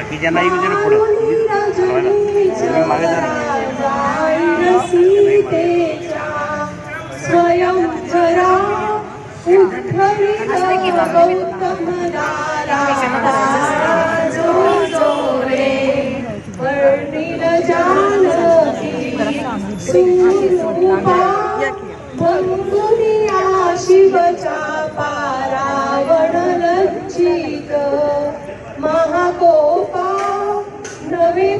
बाकीच्यांना येऊ दे ना पुढं तुम्ही मागे जा स्वयंवरा उद्धरित गौतम नारायण जो रे वर्णिल जानकी सुरूपा मंगुनिया शिवचा पारावण लज्जित महाकोपा नवे